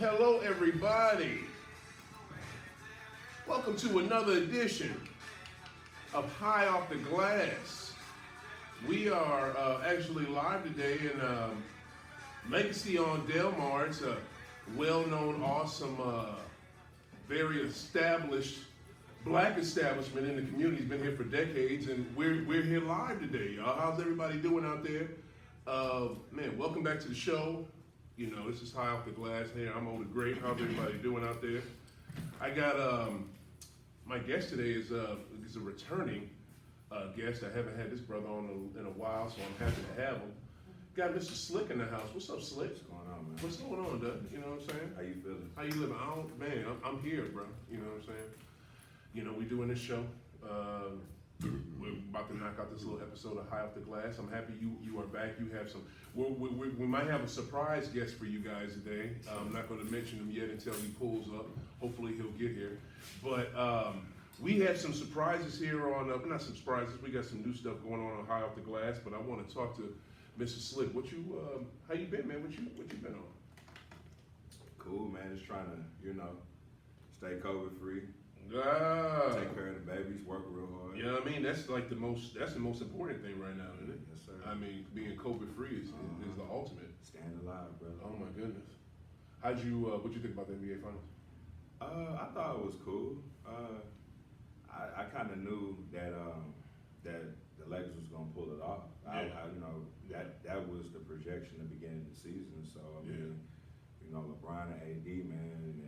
Hello, everybody. Welcome to another edition of High Off the Glass. We are actually live today in Legacy on Delmar. It's a well-known, awesome, very established black establishment in the community. It's been here for decades, and we're here live today, y'all. How's everybody doing out there? Man, welcome back to the show. You know, this is High Off the Glass. Hey, I'm Oda Great. How's everybody doing out there? I got my guest today is a returning guest. I haven't had this brother on in a while, so I'm happy to have him. Got Mr. Slick in the house. What's up, Slick? What's going on, man? What's going on, Doug? You know what I'm saying? How you feeling? How you living? I'm here, bro. You know what I'm saying? You know, we doing this show. We're about to knock out this little episode of High Off the Glass. I'm happy you are back. You have some. We might have a surprise guest for you guys today. I'm not going to mention him yet until he pulls up. Hopefully he'll get here. But we have some surprises here on. Not some surprises. We got some new stuff going on High Off the Glass. But I want to talk to Mr. Slick. How you been, man? What you been on? Cool, man. Just trying to, stay COVID free. Ah. Take care of the babies. Work real hard. You know what I mean? That's like the most important thing right now, isn't it? Yes, sir. I mean, being COVID free is the ultimate. Staying alive, brother. Oh my goodness. What'd you think about the NBA Finals? I thought it was cool. I kind of knew that that the Lakers was gonna pull it off. Yeah. That was the projection at the beginning of the season. So I mean, LeBron and AD, man, and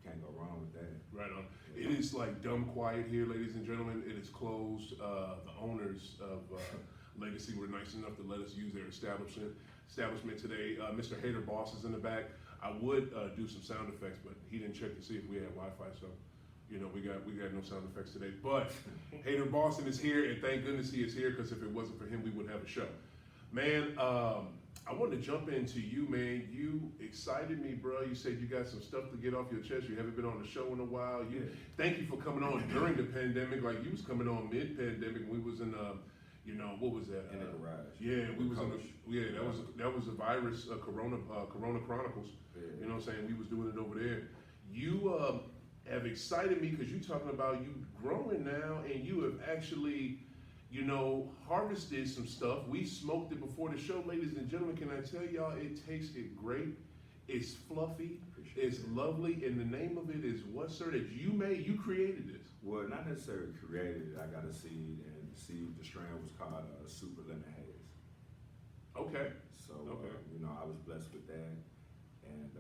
can't go wrong with that. Right on. It is like dumb quiet here, ladies and gentlemen. It is closed. The owners of Legacy were nice enough to let us use their establishment today. Mr. Hater Boss is in the back. I would do some sound effects, but he didn't check to see if we had Wi-Fi, so we got no sound effects today. But Hater Boston is here, and thank goodness he is here, because if it wasn't for him, we wouldn't have a show. Man, I wanted to jump into you, man. You excited me, bro. You said you got some stuff to get off your chest. You haven't been on the show in a while. Thank you for coming on during the pandemic. Like, you was coming on mid-pandemic. We was in, what was that? In the garage. Yeah, we was Coach. that was a virus, Corona Chronicles. Yeah. You know what I'm saying? We was doing it over there. You have excited me because you talking about you growing now, and you have actually harvested some stuff. We smoked it before the show, ladies and gentlemen. Can I tell y'all, it tasted great. It's fluffy. It's lovely. And the name of it is what, sir, that you made? You created this. Well, not necessarily created it. I got a seed, and the strand was called Super Lemon Haze. Okay. So, I was blessed with that, and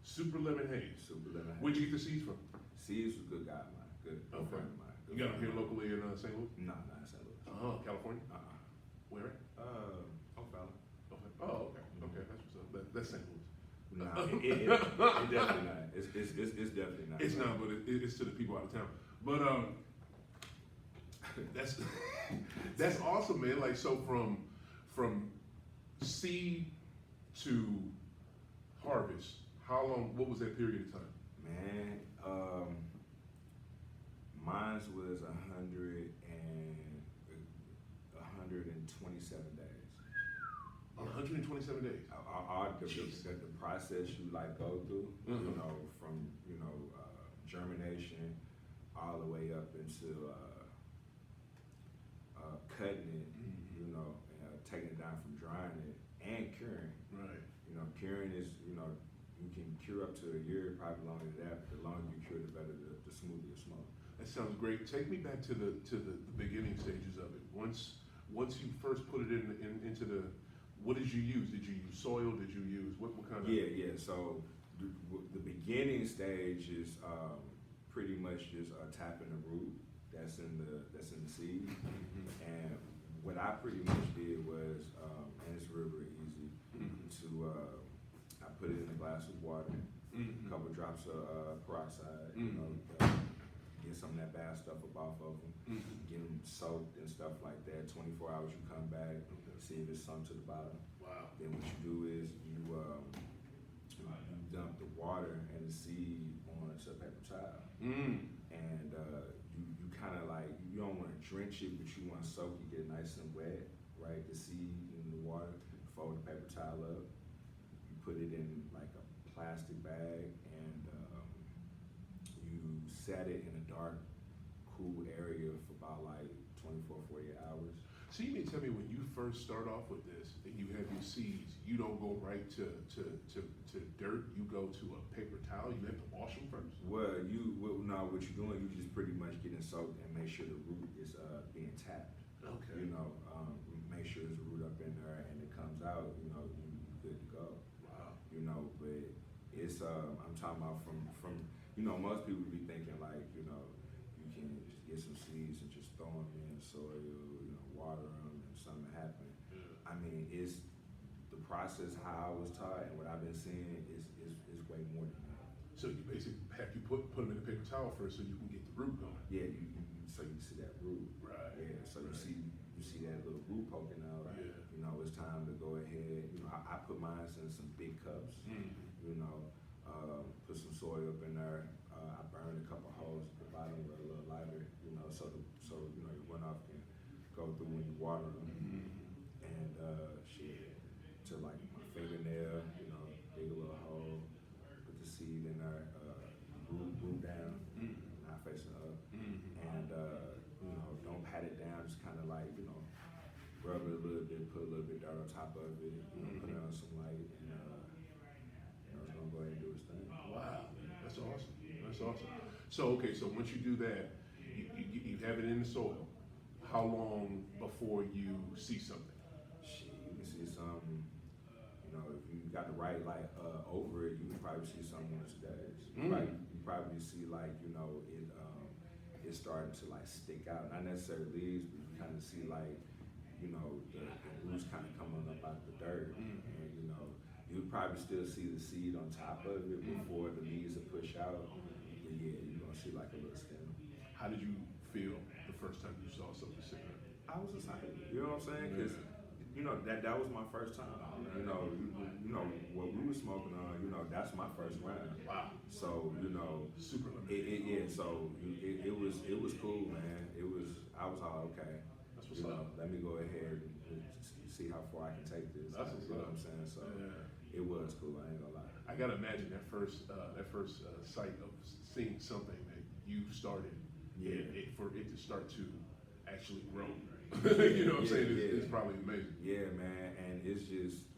Super Lemon Haze. Super Lemon Haze. Where'd you get the seeds from? Seeds was a good guy of mine. Good friend of mine. You got them here locally in St. Louis? No, not in St. Louis. California? Where? O'Fallon. Okay. Oh, okay. Okay, that's what's up. That's St. Louis. Nah, it definitely not. It's definitely not. It's not, but it's to the people out of town. But that's awesome, man. Like, so from seed to harvest, how long? What was that period of time? Man, mine was 127 days. 127 days. The process you go through, from germination all the way up into cutting it, taking it down from drying it and curing. Right. Curing is you can cure up to a year, probably longer than that. But the longer you cure, the better, the smoother your smoke. That sounds great. Take me back to the beginning stages of it. Once you first put it into the, what did you use? Did you use soil? Did you use what kind of? Yeah. So the beginning stage is pretty much just tapping the root that's in the seed. And what I pretty much did was, and it's real easy to. I put it in a glass of water, a couple of drops of peroxide, get some of that bad stuff up off of them, get them soaked and stuff like that. 24 hours, you come back, see if it's sunk to the bottom. Wow. Then what you do is you dump the water and the seed onto a paper towel. And you kind of you don't want to drench it, but you want to soak it, get it nice and wet, right? The seed in the water, fold the paper towel up, you put it in like a plastic bag, and you set it in a dark, cool area for about like 24, 48 hours. So you mean tell me when you first start off with this and you have your seeds, you don't go right to dirt, you go to a paper towel, you have to wash them first? Well, what you're doing, you just pretty much getting soaked and make sure the root is being tapped. Okay. Make sure there's a root up in there and it comes out, you're good to go. Wow. But it's, I'm talking about from, most people be thinking like, you can just get some seeds and just throw them in soil, water them and something happen. Yeah. I mean, it's the process how I was taught and what I've been seeing is way more than that. So you basically have to put them in a paper towel first so you can get the root going. Yeah, so you see that root. Right. Yeah, so right. you see that little root poking out. Yeah. It's time to go ahead. I put mine in some big cups. Mm-hmm. Put some soil up in there. I burned a couple holes at the bottom with a little lighter. So your runoff can go through when you water them. Mm-hmm. And to like my fingernail. Dig a little hole, put the seed in there, root down, not facing up, and don't pat it down. Just kind of like rub it a little bit, put a little bit dirt on top of it, put it on some light, and it's gonna go ahead and do its thing. Wow, that's awesome. That's awesome. So so once you do that, you have it in the soil. How long before you see something? Shit, you can see something. If you got the right light over it, you can probably see something in 2 days. You probably see like it's starting to like stick out. Not necessarily leaves, but you kind of see like the roots kind of coming up out the dirt, and you would probably still see the seed on top of it before the leaves are pushed out. But yeah, you're gonna see like a little stem. How did you feel the first time you saw something sitting there? I was excited. You know what I'm saying? Because that was my first time. What we were smoking on. That's my first round. Wow. So super limited. So it was cool, man. I was all okay. That's what's up. Let me go ahead and see how far I can take this. That's what's you know up. what I'm saying? So Yeah. it was cool. I ain't gonna lie. I gotta imagine that first sight of seeing something that you started, for it to start to actually grow. You know what I'm saying? It's probably amazing. Yeah, man, and it's just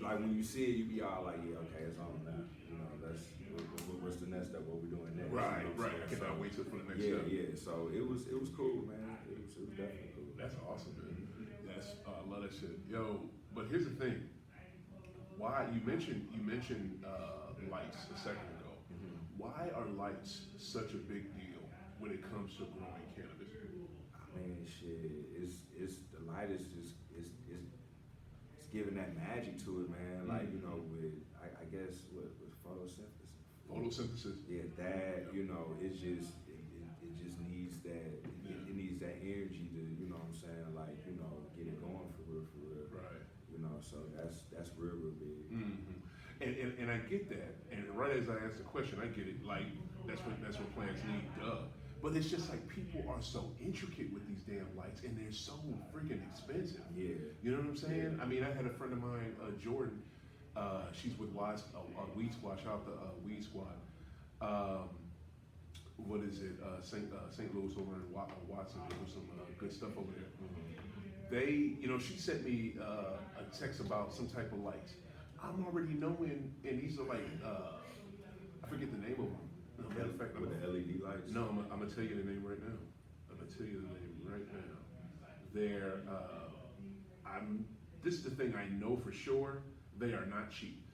like when you see it, you be all like, yeah, okay, it's on now. What's the next step? What we doing next? Right. I cannot wait for the next step. Yeah. So it was cool, man. It was definitely cool. That's awesome, man. That's I love that shit. Yo, but here's the thing. Why you mentioned lights a second ago? Why are lights such a big deal when it comes to growing cannabis? I mean, shit. It's the light is just it's giving that magic to it, man. Like with I guess with photosynthesis. Photosynthesis. Yeah, that it's just it just needs that it needs that energy to what I'm saying, like get it going for real. Right. So that's real big. Mm-hmm. And I get that. And right as I asked the question, I get it. Like that's what plants need. Duh. But it's just like people are so intricate with these damn lights, and they're so freaking expensive. Yeah. You know what I'm saying? Yeah. I mean, I had a friend of mine, Jordan. She's with Weed Squad. Shout out to Weed Squad. What is it? St. Louis over in Watson. There's some good stuff over there. They, she sent me a text about some type of lights. I'm already knowing, and these are like, I forget the name of them. Matter of fact, with the LED lights? No, I'm gonna tell you the name right now. They're, this is the thing I know for sure, they are not cheap.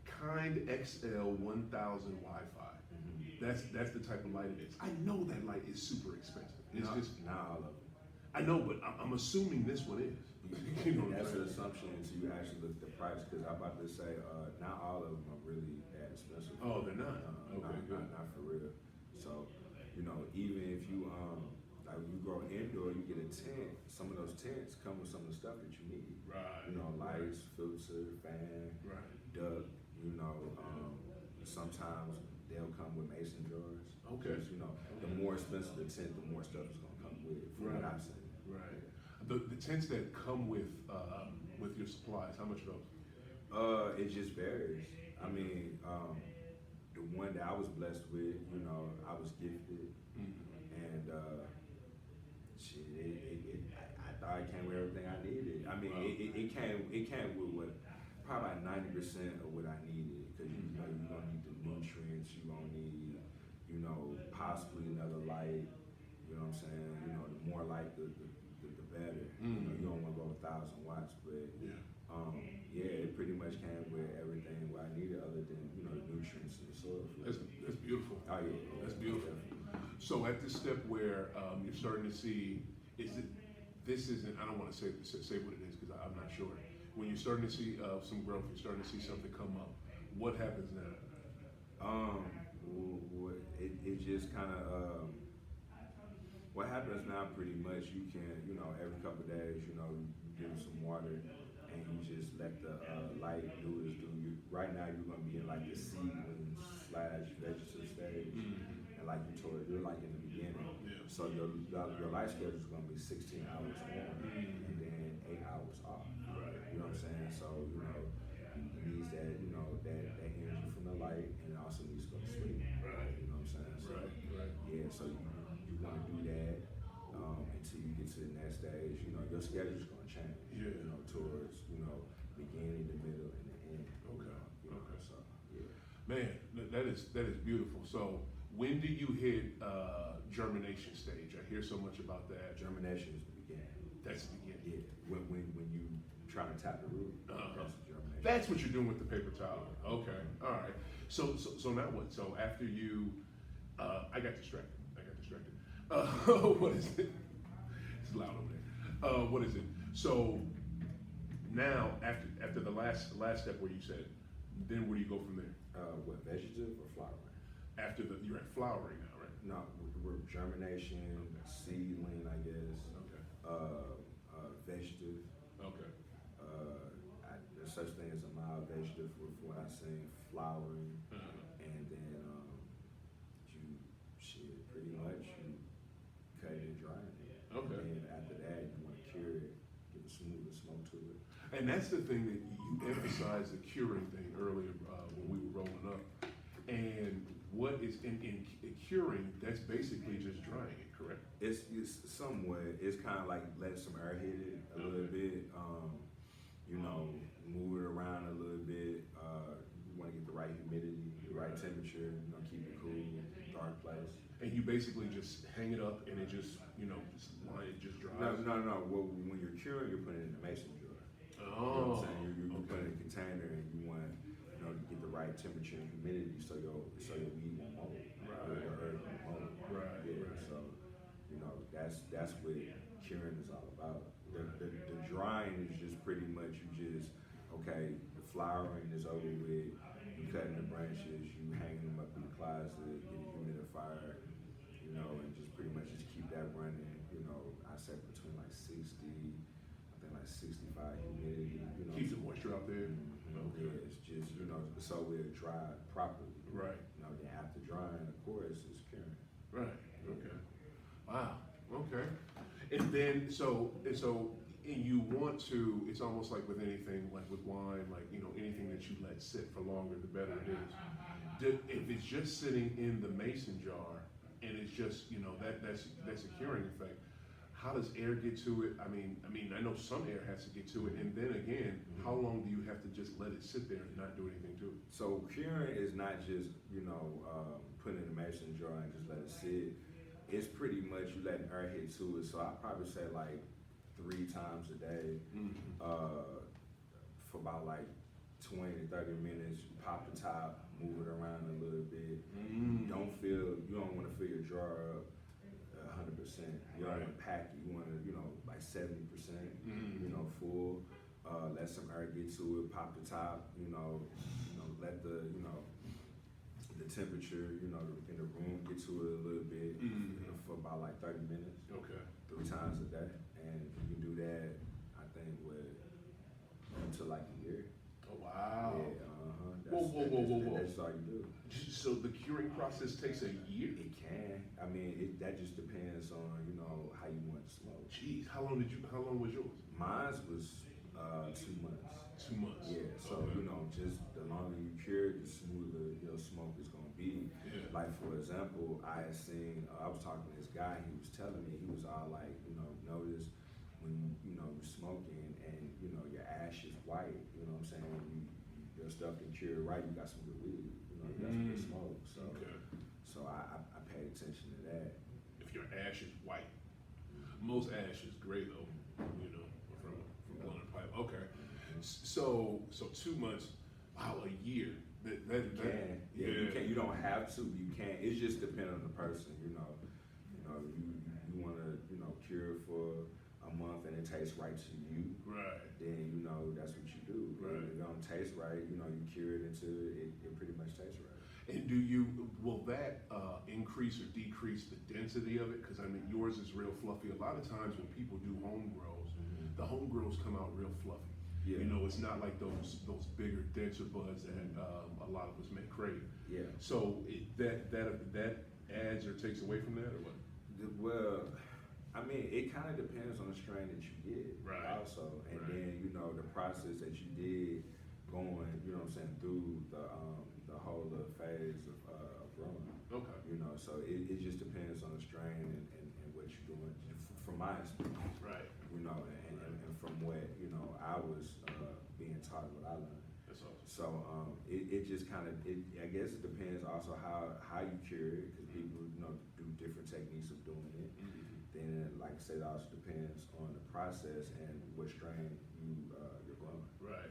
Kind XL 1000 Wi-Fi. That's the type of light it is. I know that light is super expensive. It's just not all of them. I know, but I'm assuming this one is. You know that's an assumption until you actually look at the price. Because I'm about to say, not all of them are really that expensive. Oh, they're not. Not for real. So, even if you like you grow indoor, you get a tent. Some of those tents come with some of the stuff that you need. Right. Lights, filter, fan, duct. Sometimes they'll come with mason jars. Okay. The more expensive the tent, the more stuff is gonna come with it. From what I've seen. Right. The tents that come with your supplies, how much are those? It just varies. I mean, the one that I was blessed with, you know, I was gifted, and shit, I thought it came with everything I needed. I mean, it came with what probably about 90% of what I needed, because you know you're gonna need the nutrients, you gonna need, you know, possibly another light. You know what I'm saying? You know, the more light, the better. You know, you don't want to go 1,000 watts, but yeah, it pretty much came with everything what I needed, other than, you know, the nutrients and the soil. That's beautiful. Oh yeah, That's beautiful. Definitely. So at this step where you're starting to see, this isn't, I don't want to say what it is because I'm not sure. When you're starting to see some growth, you're starting to see something come up. What happens now? It just kind of, what happens now pretty much, you can, you know, every couple of days, you know, you give it some water and you just let the light do its do. Right now you're going to be in like the seedling / vegetative stage. And like you're like in the beginning. So your life schedule is going to be 16 hours on and then 8 hours off. You know what I'm saying? So, you know, it needs that, you know, that energy from the light, and it also needs to go to sleep. You know what I'm saying? So, yeah, so you want to do that until you get to the next stage. You know, your schedule's going to change. You know, towards, you know, beginning, the middle, and the end. You know, so yeah. Man, that is beautiful. So when do you hit germination stage? I hear so much about that. Germination is the beginning. That's the beginning. Yeah. When you trying to tap the root, that's the germination. That's what you're doing with the paper towel. Okay. All right. So now what? So after you, I got distracted. What is it? It's loud over there. What is it? So now after the last step where you said, then where do you go from there? What, vegetative or flowering? After you're at flowering now, right? No, we're germination, seedling, I guess. Okay. Vegetative. Okay. There's such thing as a mild vegetative for what I say, flowering, and then you pretty much you cut it and dry it. Okay. And then after that, you want to cure it, give a smoother smoke to it. And that's the thing that you emphasized, the curing thing earlier when we were rolling up. And what is in curing? That's basically just drying it, correct? It's somewhat. It's kind of like letting some air hit it a little bit. You know, move it around a little bit. You want to get the right humidity, the right temperature. You know, keep it cool, dark place. And you basically just hang it up, and it just, you know, it just dries. No. Well, when you're curing, you're putting it in a mason jar. You know what I'm saying? You're putting it in a container, and you want, you know, to get the right temperature and humidity so your weed won't mold. Or your herb won't mold. So, you know, that's what curing is all about. The drying is just pretty much the flowering is over with. You cutting the branches, you hanging them up in the closet, get a humidifier, you know, and just pretty much just keep that running. You know, I said between like 60, I think like 65 humidity. You know, keep the moisture out there. Okay. Yeah, it's just, you know, so it'll dry properly. Right. You know, then after drying, of course, it's curing. Right. Okay. Wow. Okay. And then and you want to, it's almost like with anything, like with wine, like, you know, anything that you let sit for longer, the better it is. If it's just sitting in the mason jar and it's just, you know, that's a curing effect, how does air get to it? I mean, I know some air has to get to it, and then again, how long do you have to just let it sit there and not do anything to it? So curing is not just, you know, putting in a mason jar and just let it sit. It's pretty much you letting air hit to it. So I probably say like 3 times a day for about like 20 to 30 minutes. You pop the top, move it around a little bit. You don't want to fill your jar up 100%. You don't want to pack it. You want to, you know, like 70%, you know, full. Let some air get to it, pop the top, you know, let the, you know, the temperature, you know, in the room get to it a little bit for about like 30 minutes. Okay. 3 times a day. And you can do that, I think, until like a year. Oh, wow. Yeah, Whoa. That's all you do. So the curing process takes a year? It can. I mean, that just depends on, you know, how you want to smoke. Jeez, how long was yours? Mine was 2 months. 2 months. Yeah, so Okay. just the longer you cure it, the smoother your smoke is gonna be. Yeah. Like for example, I had seen, I was talking to this guy, he was telling me, he was all like, notice when you're smoking and your ash is white, you know what I'm saying? Your stuff can cure right, you got some good weed, you got some good smoke. So Okay. so I paid attention to that. If your ash is white, most ash is gray though, from blowing a pipe. Okay. So 2 months, wow, a year. You can. You don't have to. You can. It's just depending on the person. You want to cure for a month and it tastes right to you. Right. Then that's what you do. Right. If it don't taste right, you cure it until it pretty much tastes right. And will that increase or decrease the density of it? Because I mean, yours is real fluffy. A lot of times when people do home grows, the home grows come out real fluffy. Yeah. It's not like those bigger, denser buds that a lot of us may crave. Yeah. So that adds or takes away from that, or what? Well, I mean, it kind of depends on the strain that you get, Right. also, and Right. then the process that you did going, through the whole phase of growing. Okay. So it just depends on the strain and what you're doing. From my experience, Right. and from what I was being taught, what I learned. That's awesome. So it just kind of I guess it depends also how you cure it, because people do different techniques of doing it. Then like I said, it also depends on the process and what strain you're growing. Right.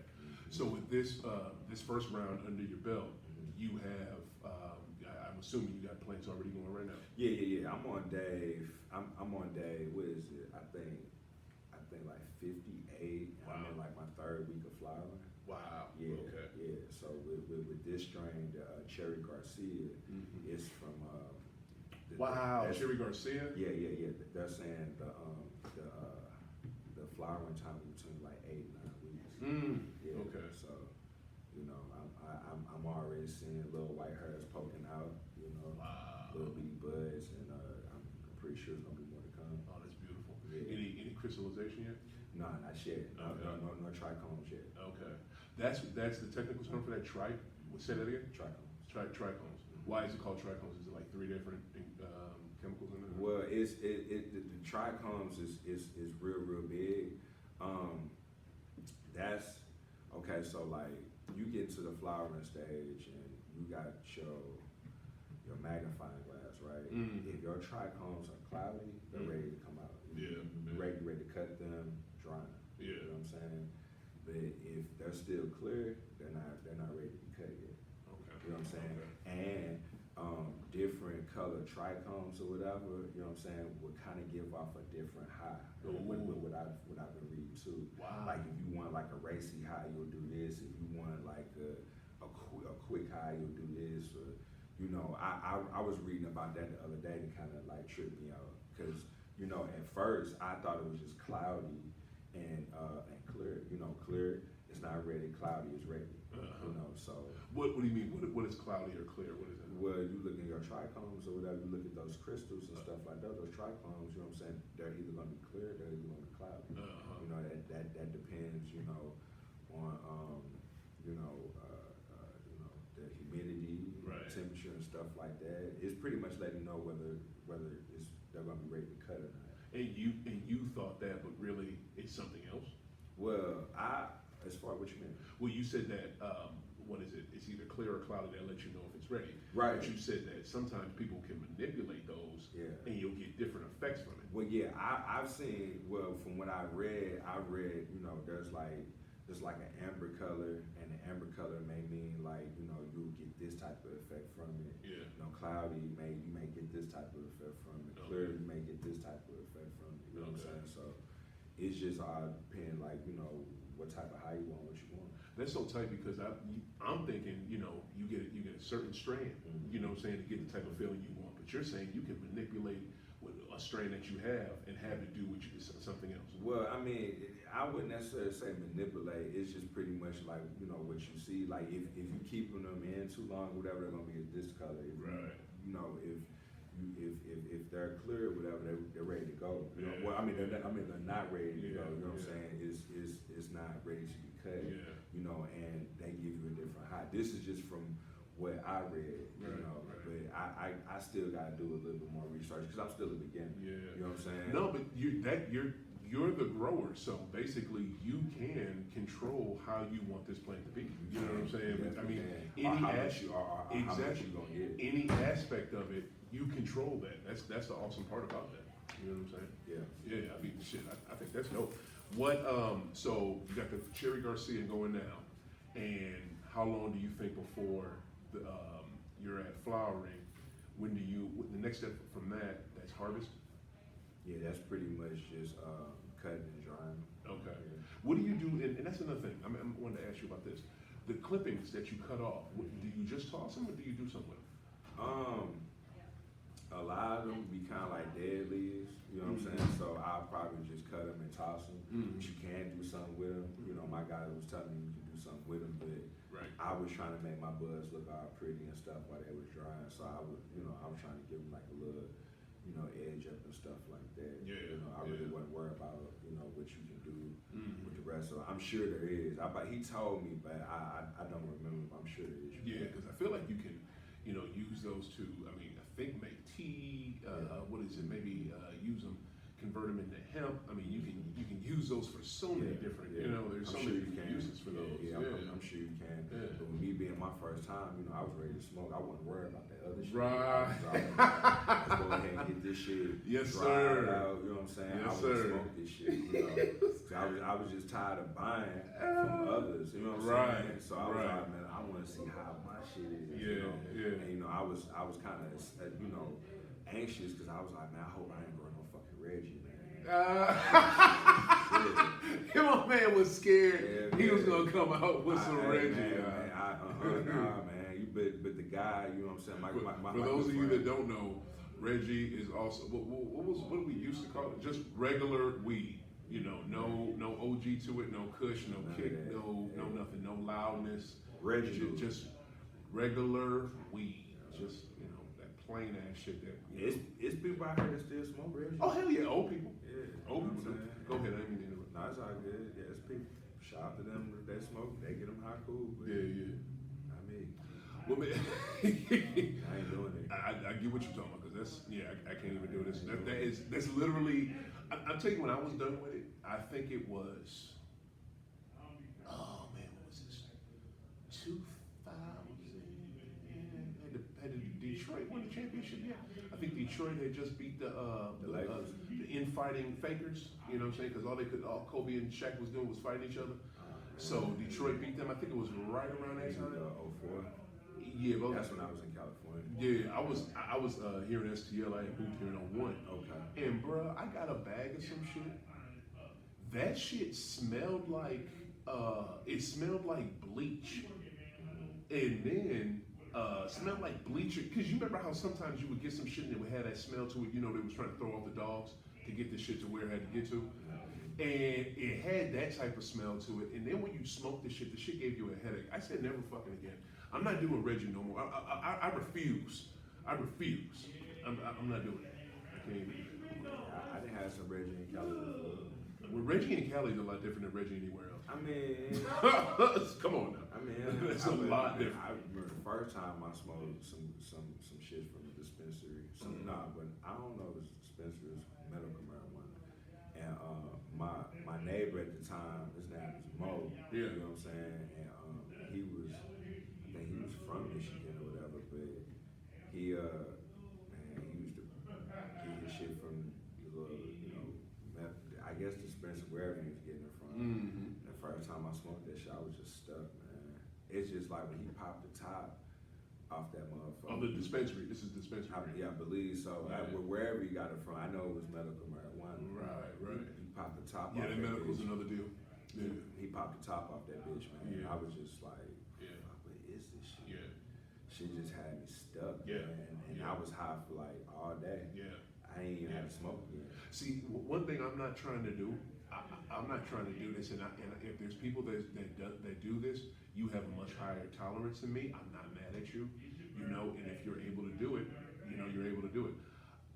So with this first round under your belt, you have I'm assuming you got plants already going right now. Yeah. I'm on day. I'm on day. What is it? I think like 58. Wow. I'm in like my 3rd week of flowering. Wow. Yeah. Okay. Yeah. So with this strain, the Cherry Garcia, is from. Wow. that's- Cherry Garcia. Yeah. They're saying the flowering time between like 8 and 9 weeks. Yeah. Okay. So, I'm already seeing little white hairs poking out. Wow. Little bitty buds, and I'm pretty sure it's gonna be more to come. Oh, that's beautiful. Yeah. Any crystallization yet? No, not yet. No trichomes yet. Okay. That's the technical term for that say that again? Trichomes. Trichomes. Why is it called trichomes? Is it like 3 different chemicals in it? Well, the trichomes is real big. That's okay. So like you get to the flowering stage and you got your magnifying glass, right? If your trichomes are cloudy, they're ready to come out. Yeah. You're ready to cut them dry. Yeah. You know what I'm saying? But if they're still clear, they're not ready to be cut yet. Okay. You know what I'm saying? Okay. And different color trichomes or whatever, you know what I'm saying, would kind of give off a different high. What I've been reading too. Wow. Like if you want like a racy high, you'll do this. If you want like a quick high, you'll do this. Or I was reading about that the other day to kind of like trip me out, because at first I thought it was just cloudy and clear. Clear is not ready. Cloudy is ready. So. What do you mean? What is cloudy or clear? What is that? Well, you look at your trichomes or whatever, you look at those crystals and stuff like that, those trichomes, you know what I'm saying, they're either gonna be clear, they're either gonna be cloudy. That depends, on the humidity, Right. temperature and stuff like that. It's pretty much letting you know whether they're gonna be ready to cut or not. And you thought that, but really it's something else? Well, as far as what you mean? Well, you said that, what is it? It's either clear or cloudy that lets you know if it's ready. Right. But you said that sometimes people can manipulate those, Yeah. and you'll get different effects from it. Well, yeah, I've seen. Well, from what I read, there's like an amber color, and the amber color may mean like you'll get this type of effect from it. Yeah. Cloudy, you may get this type of effect from it. Okay. Clear, you may get this type of effect from it. You know what I'm saying? So it's just all depending, like what type of high you want, what you want. That's so tight because I'm thinking, you get a certain strain, you know what I'm saying, to get the type of feeling you want. But you're saying you can manipulate a strain that you have and have it do something else. Well, I mean, I wouldn't necessarily say manipulate. It's just pretty much like what you see. Like if you keeping them in too long, whatever, they're gonna be this color. If Right. If if they're clear, or whatever, they're ready to go. You know, well, I mean, they're not ready to go. You know what I'm saying? It's not ready to be cut. Yeah. You know, and they give you a different high. This is just from what I read. Right, You know, right. but I still got to do a little bit more research because I'm still a beginner. Yeah. You know what I'm saying? No, but you're the grower, so basically you can control how you want this plant to be. You know what I'm saying? Yes, I mean, or any how much aspect, you are, or how much you gonna get. any aspect of it, you control that. That's the awesome part about that. You know what I'm saying? Yeah. Yeah, I mean, shit, I think that's dope. What, so you got the Cherry Garcia going now, and how long do you think before you're at flowering? When do you, the next step from that's harvest? Yeah, that's pretty much just cutting and drying. Okay. Yeah. What do you do, and that's another thing, I wanted to ask you about this. The clippings that you cut off, do you just toss them or do you do something with them? A lot of them be kind of like dead leaves, you know what I'm saying? So I'll probably just cut them and toss them. But you can do something with them. You know, my guy was telling me you can do something with them, but Right. I was trying to make my buds look all pretty and stuff while they was drying. So I was trying to give them like a little, edge up and stuff like that. Yeah, You know, I really wasn't worried about, what you can do Mm-hmm. with the rest of it. I'm sure there is. He told me, but I don't remember. I'm sure there is. Yeah, because I feel like you can, use those to, I think make tea, what is it, maybe use them, convert them into hemp. I mean, you can use those for so many different, there's so many different uses for those. Yeah, I'm sure you can. Yeah. But with me being my first time, I was ready to smoke. I wasn't worried about that other shit. Right. So let's go ahead and get this shit Yes, dried sir. out, you know what I'm saying? Yes, I want sir. to smoke this shit, 'Cause I was just tired of buying from others, you know what I'm Right, saying? So I was right. like, man, I want to see how my shit is, Yeah, yeah. And, I was kind of, anxious because I was like, man, I hope I ain't growing no fucking Reggie, man. My man was scared. Yeah, He was man. gonna come out with some Reggie. Nah, man. But the guy, you know what I'm saying? For those of you that don't know, Reggie is also what do we used to call it? Just regular weed. No OG to it, no Kush, no None of kick, that. no nothing, no loudness. Reggie. Just regular weed. Just that plain ass shit that. It's people out here that still smoke Reggie. Oh hell yeah, old people. Yeah. Old you know people. what I'm saying? Go ahead, I didn't mean to interrupt. No, it's all good. Yeah, it's people. Shout out to them if they smoke. They get them high cool. But Yeah. not me. Well, man, I ain't doing it. I get what you're talking about because I can't even do this. That's literally. I'll tell you when I was done with it. I think it was. Oh man, what was this? 2000. Had Detroit won the championship yet? I think Detroit had just beat the infighting fakers. You know what I'm saying? Because all Kobe and Shaq was doing was fighting each other. So Detroit beat them. I think it was right around that time. 04. Yeah, but That's when I was in California. yeah, I was here in STL. I had moved here in 01. Okay. And bruh, I got a bag of some shit. That shit smelled like it smelled like bleach. And then smelled like bleach. Cause you remember how sometimes you would get some shit and it would have that smell to it, they was trying to throw off the dogs to get the shit to where it had to get to. And it had that type of smell to it. And then when you smoked the shit gave you a headache. I said never fucking again. I'm not doing Reggie no more. I refuse. I refuse. I'm not doing it. I can't even. I didn't have some Reggie in California. Well, Reggie in Cali is a lot different than Reggie anywhere else. I mean, Come on now. I mean, It's a lot different. I remember the first time I smoked some shit from the dispensary. But I don't know if it's dispensary, it's medical marijuana. And my neighbor at the time, his name was Mo. Yeah. You know what I'm saying? And I think he was from Michigan or whatever, but he used to get his shit from the little, I guess dispensary wherever he was getting it from. Mm-hmm. The first time I smoked that shit, I was just stuck, man. It's just like when he popped the top off that motherfucker. Oh, the dispensary. This is dispensary. I believe so. Yeah. Wherever he got it from, I know it was medical marijuana. Right. He popped the top Yeah, off that that medical's bitch. another deal. Yeah. He popped the top off that bitch, man. Yeah. I was just like, Yeah. fuck, what is this shit? Yeah. She just had me stuck, Yeah. man. And Yeah. I was high for like all day. Yeah. I ain't even had to smoke again. See, one thing I'm not trying to do, I'm not trying to do this, and if there's people that do this, you have a much higher tolerance than me. I'm not mad at you, and if you're able to do it, you're able to do it.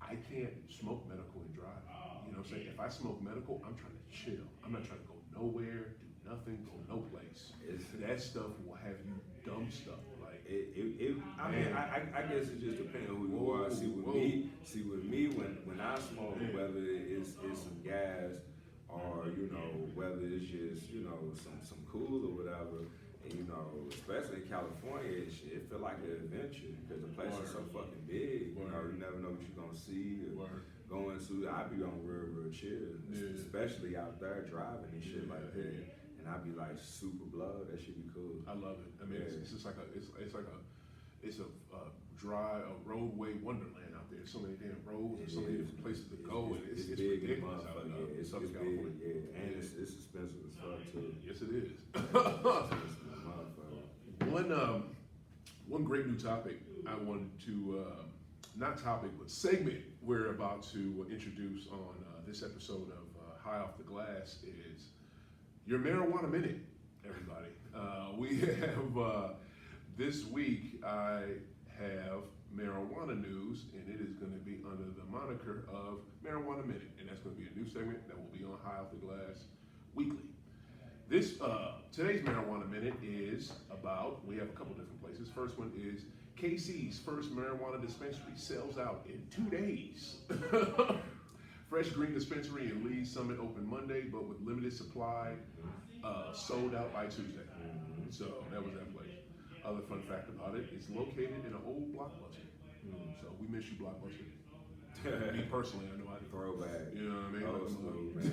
I can't smoke medical and drive. You know what I'm saying? If I smoke medical, I'm trying to chill. I'm not trying to go nowhere, do nothing, go no place. That stuff will have you dumb stuff. Like I mean, I guess it just depends on who you are. See with me, when I smoke, whether it's some gas or whether it's just some cool or whatever. And, especially in California, it feel like an adventure because the place is so fucking big. You never know what you're gonna see. Going to, I be on real chill, especially out there driving and shit like that. And I be like super blood. That should be cool. I love it. I mean, it's just like a roadway wonderland out there. So many damn roads and so many different places to go, and it's big ridiculous out there. It's Southern big, California. and it's expensive as fuck too. Yes, it is. One great new topic I wanted to, not topic, but segment we're about to introduce on this episode of High Off the Glass is your marijuana minute, everybody. We have, this week I have marijuana news, and it is going to be under the moniker of Marijuana Minute, and that's going to be a new segment that will be on High Off the Glass weekly. This today's Marijuana Minute is about, we have a couple different places. First one is KC's first marijuana dispensary sells out in 2 days. Fresh Green Dispensary in Lee's Summit opened Monday, but with limited supply, sold out by Tuesday. So that was that place. Other fun fact about it, it's located in an old Blockbuster. So we miss you, Blockbuster. Me personally, I know I Throwback. You know what I mean? Old school, man.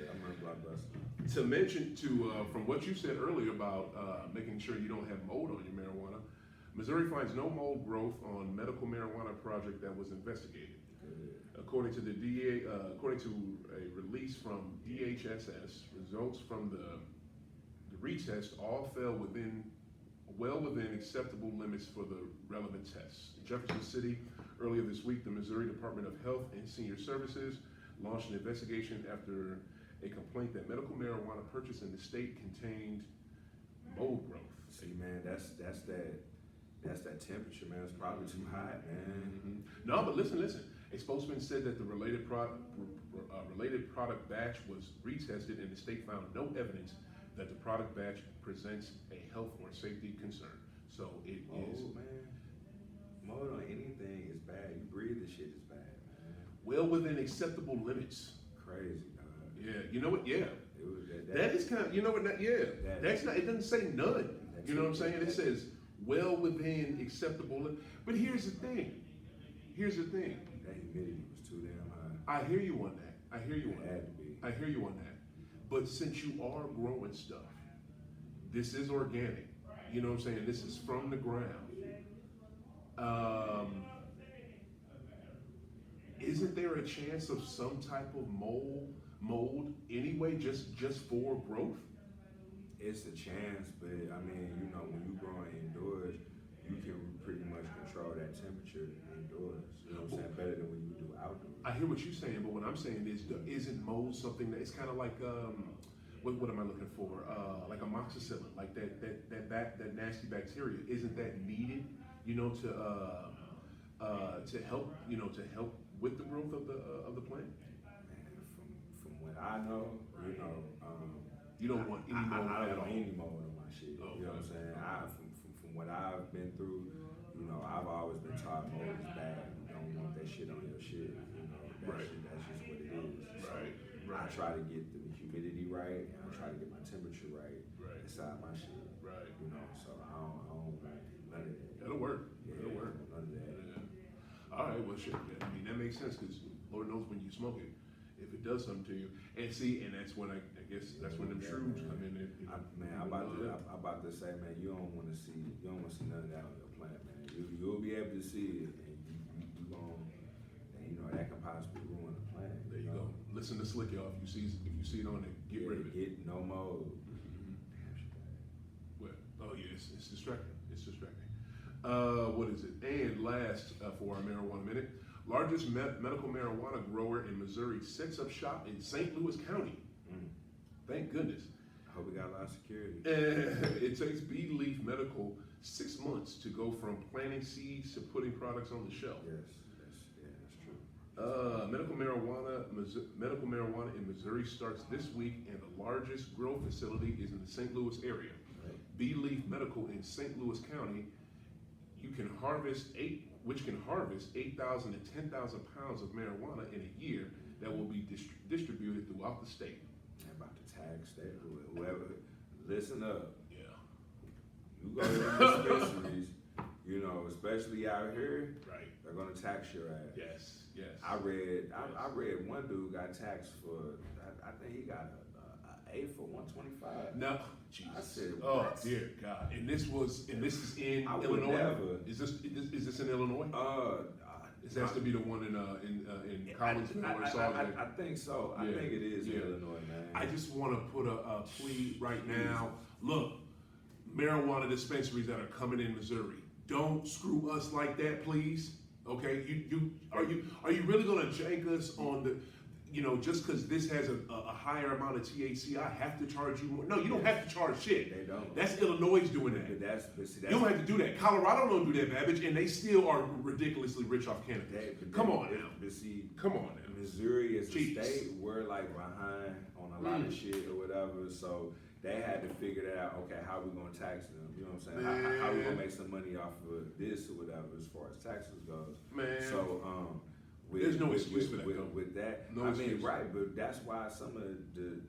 I'm on Blockbuster. To mention from what you said earlier about making sure you don't have mold on your marijuana, Missouri finds no mold growth on medical marijuana project that was investigated. According to the DA, according to a release from DHSS, results from the retest all fell well within acceptable limits for the relevant tests. In Jefferson City, earlier this week, the Missouri Department of Health and Senior Services launched an investigation after a complaint that medical marijuana purchased in the state contained mold growth. See, man, that's that temperature, man. It's probably too hot, man. No, but listen. A spokesman said that the related product batch was retested, and the state found no evidence that the product batch presents a health or safety concern. So it is. Man. Mold on anything is bad. You breathe this shit is bad, man. Well within acceptable limits. Crazy, dog. Yeah, you know what? Yeah. It was That is kind of, you know what? That's not. It doesn't say none. You know what I'm saying? It says well within acceptable. But here's the thing. That humidity was too damn high. I hear you on that. It had to be. I hear you on that. But since you are growing stuff, this is organic. You know what I'm saying? This is from the ground. Isn't there a chance of some type of mold anyway, just for growth? It's a chance, but I mean, when you growing indoors, you can pretty much control that temperature indoors. You know what I'm saying? Better than when you do outdoors. I hear what you're saying, but what I'm saying is, isn't mold something that it's kind of like what am I looking for? Like amoxicillin, like that nasty bacteria. Isn't that needed? To help with the growth of the plant. Man, from what I know, you don't want any mold I at don't all. want any mold on my shit. Oh, you know what I'm saying? From what I've been through, I've always been taught mold is bad. You don't want that shit on your shit. Right. That's just what it is. Right. I try to get the humidity right, and I try to get my temperature right inside my shit. Right. So I don't want none of that. That'll work. Yeah, That'll work. None of that. Yeah. All right. Well, shit. I mean, that makes sense because Lord knows when you smoke it, if it does something to you, and that's when I guess that's when them shrooms come in there. I'm about to say, man, you don't want to see none of that on your plant, man. You'll be able to see it, and you gon' and that can possibly ruin the plant. There you go. Listen to Slick, y'all. If you see it on it, get rid of it. Get no mold. Well, oh yeah, it's distracting. It's distracting. What is it? And last for our marijuana minute, largest medical marijuana grower in Missouri sets up shop in St. Louis County. Thank goodness. I hope we got a lot of security. It takes Bee Leaf Medical 6 months to go from planting seeds to putting products on the shelf. Yes, that's true. Medical marijuana in Missouri starts this week, and the largest grow facility is in the St. Louis area. Right. Bee Leaf Medical in St. Louis County, which can harvest 8,000 to 10,000 pounds of marijuana in a year that will be distributed throughout the state. They're about to tax that. Whoever, listen up. Yeah. You go to the dispensaries, you know, especially out here, Right. they're gonna tax your ass. Yes. Yes. I read one dude got taxed for, I think he got a A for 125. No. Jesus. I said, oh what? dear God! And this is in I would Illinois. never. Is this in Illinois? This has to be the one in Collinsville or something. I think so. I Yeah, think it is yeah. Illinois, man. I just want to put a plea right now. Look, marijuana dispensaries that are coming in Missouri, don't screw us like that, please. Okay, are you really gonna jank us on the, just because this has a higher amount of THC, I have to charge you more? No, you don't have to charge shit. They don't. That's Illinois doing that. You don't have to do that. Colorado don't do that, Babbage, and they still are ridiculously rich off cannabis. Come on now. But see, Come on now. Missouri is Jeez. a state, we're like behind on a lot of shit or whatever, so they had to figure that out. Okay, how we gonna tax them? You know what I'm saying? How we gonna make some money off of this or whatever as far as taxes goes? Man. So There's no excuse for that, though. with that. No I mean, excuse. right, but that's why some of the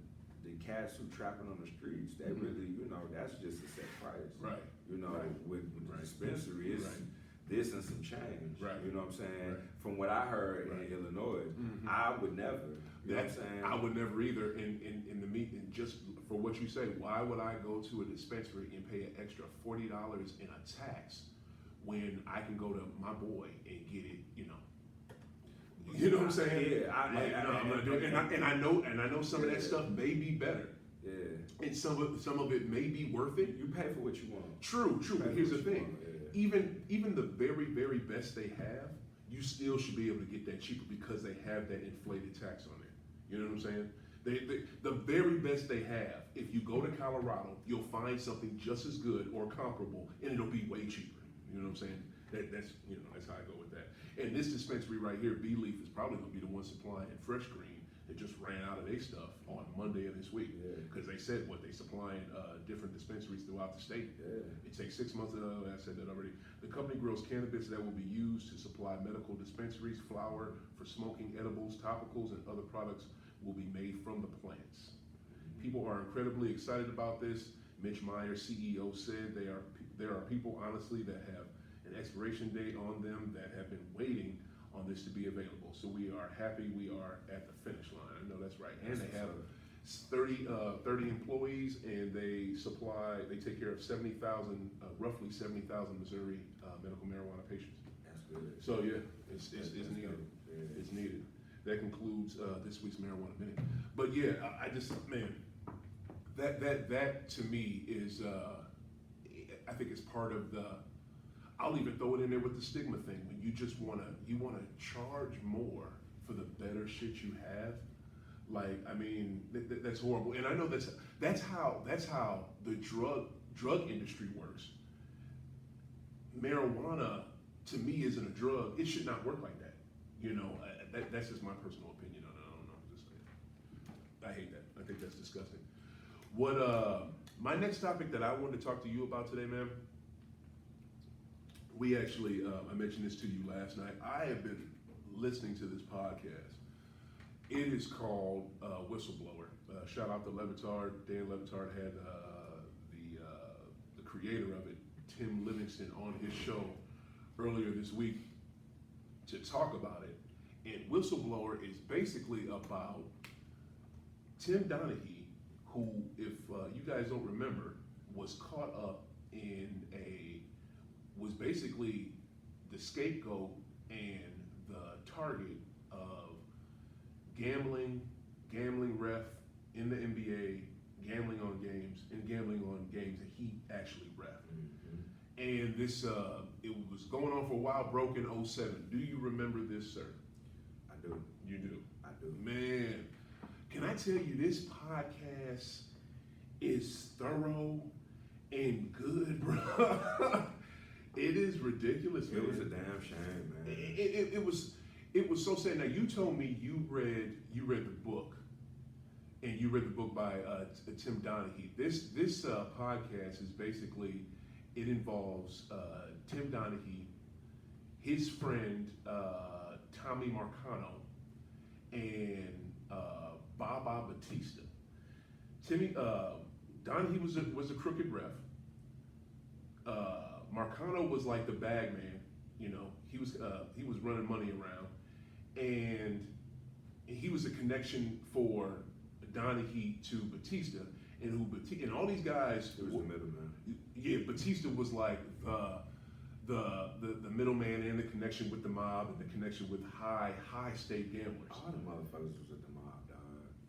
cats who trapping on the streets, they really, that's just a set price. Right. Right. With the Right. dispensary, it's Right. this and some change. Right. You know what I'm saying? Right. From what I heard Right. in Illinois, Mhm. I would never. You know what I'm saying? I would never either. In the meeting, just for what you say, why would I go to a dispensary and pay an extra $40 in a tax when I can go to my boy and get it? You know what I'm saying? Yeah, I'm gonna do it. And I know some of that stuff may be better, Yeah. and some of it may be worth it. You pay for what you want. True. Pay But for here's the what you thing: want, yeah. even the very, very best they have, you still should be able to get that cheaper because they have that inflated tax on it. You know what I'm saying? The very best they have, if you go to Colorado, you'll find something just as good or comparable, and it'll be way cheaper. You know what I'm saying? That's how I go with that. And this dispensary right here, Bee Leaf, is probably going to be the one supplying Fresh Green that just ran out of their stuff on Monday of this week. Because they said they supplying different dispensaries throughout the state. Yeah. It takes 6 months. I said that already. The company grows cannabis that will be used to supply medical dispensaries. Flower for smoking, edibles, topicals, and other products will be made from the plants. People are incredibly excited about this. Mitch Meyer, CEO, said there are people, honestly, that have an expiration date on them that have been waiting on this to be available. So we are happy we are at the finish line. I know that's right. And they have 30 employees, and they take care of roughly 70,000 Missouri medical marijuana patients. That's good. So yeah, it's That's needed. good. Yeah. It's needed. That concludes this week's Marijuana Minute. But yeah, I just, man, that to me is, I think it's part of the, I'll even throw it in there with the stigma thing. When you just wanna charge more for the better shit you have, like, I mean, that's horrible. And I know that's how the drug industry works. Marijuana, to me, isn't a drug. It should not work like that. That's just my personal opinion on it. I don't know. I'm just saying. I hate that. I think that's disgusting. My next topic that I wanted to talk to you about today, man. We actually, I mentioned this to you last night. I have been listening to this podcast. It is called Whistleblower. Shout out to Levitard. Dan Levitard had the creator of it, Tim Livingston, on his show earlier this week to talk about it. And Whistleblower is basically about Tim Donaghy, who, if you guys don't remember, was caught up was basically the scapegoat and the target of gambling ref in the NBA, gambling on games, and gambling on games that he actually ref. Mm-hmm. And this, it was going on for a while, broke in 2007. Do you remember this, sir? I do. You do? I do. Man, can I tell you, this podcast is thorough and good, bro. It is ridiculous, man. It was a damn shame, man. It was, it was so sad. Now you told me you read the book, and you read the book by Tim Donaghy. This podcast is basically, it involves Tim Donaghy, his friend Tommy Marcano, and Baba Batista. Donaghy was a crooked ref. Marcano was like the bag man. You know, he was running money around, and he was a connection for Donaghy to Batista, and all these guys. It was the middleman. Yeah, Batista was like the middleman and the connection with the mob and the connection with high state gamblers. All the motherfuckers was at the mob, dog.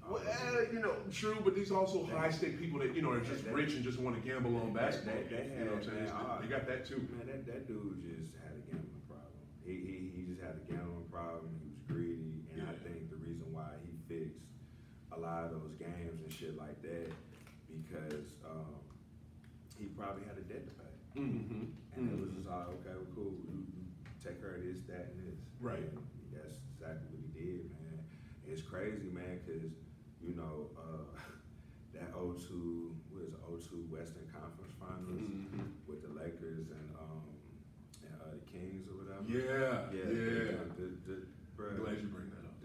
Well, you know, true, but these also high state people that, you know, are just rich and just want to gamble on basketball. You know what I'm saying? They got that too. Man, that dude just had a gambling problem. He just had a gambling problem. He was greedy, and I think the reason why he fixed a lot of those games and shit like that because he probably had a debt to pay. Mm-hmm. And it was just all, okay, well, cool. You take care of this, that, and this. Right. And that's exactly what he did, man. It's crazy, man, because, you know, that 02 Western Conference Finals with the Lakers and the Kings or whatever. Yeah. Bruh, Glad you bring that up.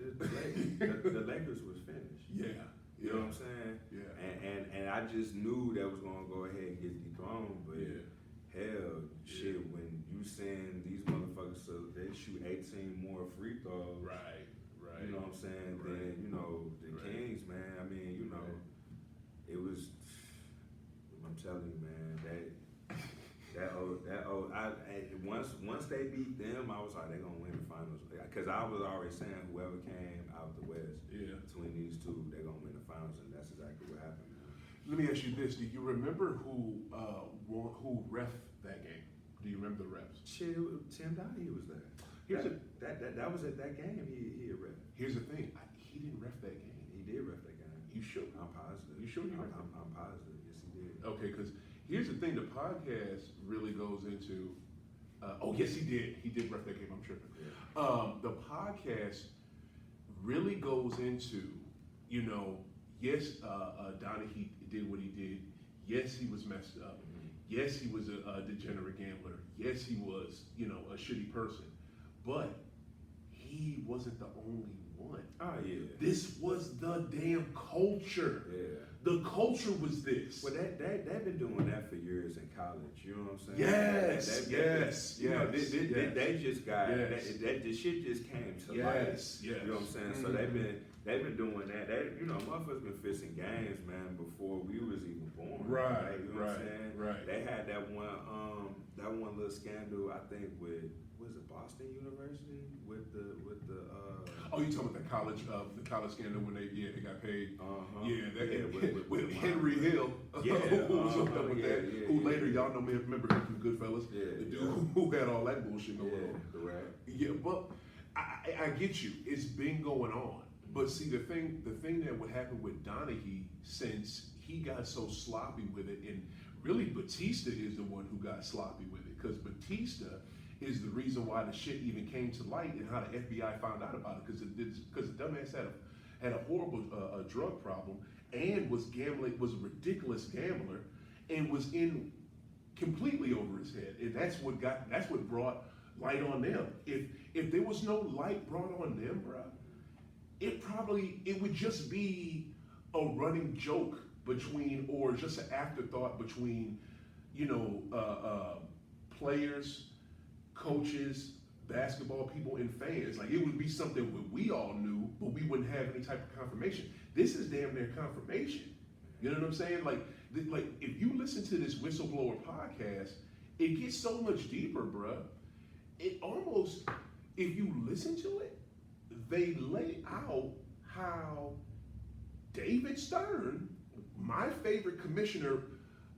The Lakers was finished. Yeah. You know what I'm saying? Yeah. And I just knew that was gonna go ahead and get dethroned, but hell, shit, when you send these motherfuckers so they shoot 18 more free throws. Right. You know what I'm saying? Right. Then, you know, the Kings, man, I mean, you know, it was, I'm telling you, man, once they beat them, I was like, they're gonna win the finals. Cause I was already saying whoever came out the West between these two, they're gonna win the finals, and that's exactly what happened, man. Let me ask you this: do you remember who ref that game? Do you remember the refs? Shit, Tim Donaghy was there. That was at that game. He ref. Here's the thing: he didn't ref that game. He did ref that game. You sure? I'm positive. You sure you ref? I'm positive. Yes, he did. Okay, because here's the thing: the podcast really goes into. Oh yes, he did. He did ref that game. I'm tripping. Yeah. The podcast really goes into, you know, yes, Donaghy did what he did. Yes, he was messed up. Yes, he was a degenerate gambler. Yes, he was, you know, a shitty person. But he wasn't the only one. Oh, yeah. This was the damn culture. Yeah. The culture was this. Well, they've been doing that for years in college. You know what I'm saying? Yes. They just got the shit just came to light. Yes. You know what I'm saying? So they've been doing that. You know, motherfuckers been fixing games, man, before we was even born. Right. You know what I'm saying? Right. They had that one little scandal, I think, with Boston University with the Oh, you talking about the college scandal when they got paid? With Henry Henry Hill, who was hooked up with that. Who later, yeah. y'all remember him from Goodfellas, the dude who had all that bullshit going on. Correct. Yeah, but I get you. It's been going on, but see the thing that would happen with Donaghy, since he got so sloppy with it, and really Batista is the one who got sloppy with it, because Batista is the reason why the shit even came to light and how the FBI found out about it, because the dumbass had a horrible drug problem and was a ridiculous gambler and was in completely over his head, and that's what brought light on them. If there was no light brought on them, bro, it would just be a running joke between, or just an afterthought between, you know, players, coaches, basketball people, and fans. Like, it would be something that we all knew, but we wouldn't have any type of confirmation. This is damn near confirmation. You know what I'm saying? Like if you listen to this whistleblower podcast, it gets so much deeper, bruh. It almost, if you listen to it, they lay out how David Stern, my favorite commissioner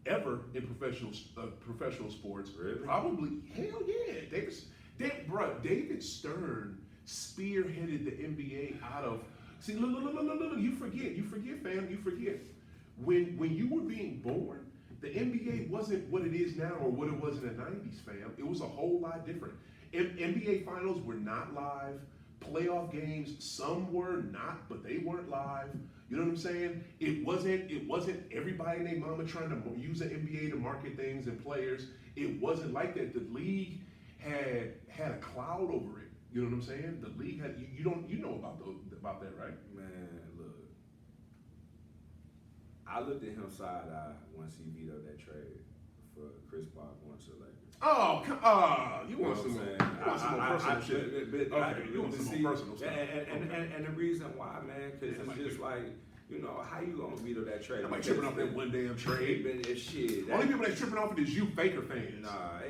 ever in professional sports, really? Probably, hell yeah, David Stern spearheaded the NBA out of. See, look, you forget, fam, you forget. When you were being born, the NBA wasn't what it is now or what it was in the 90s, fam. It was a whole lot different. NBA finals were not live. playoff games. Some were not, but they weren't live. You know what I'm saying? It wasn't everybody and their mama trying to use the NBA to market things and players. It wasn't like that. The league had a cloud over it. You know what I'm saying? The league had you know about that, right? Man, look, I looked at him side eye once he vetoed that trade for Chris Paul going to the Lakers. Oh, you want some more personal shit? Okay, you want some more personal stuff? And the reason why, man, because it's just like, you know, how you gonna veto that trade? Nobody tripping off that one damn trade. It's shit. Only people that's tripping off it is you Faker fans. Nah,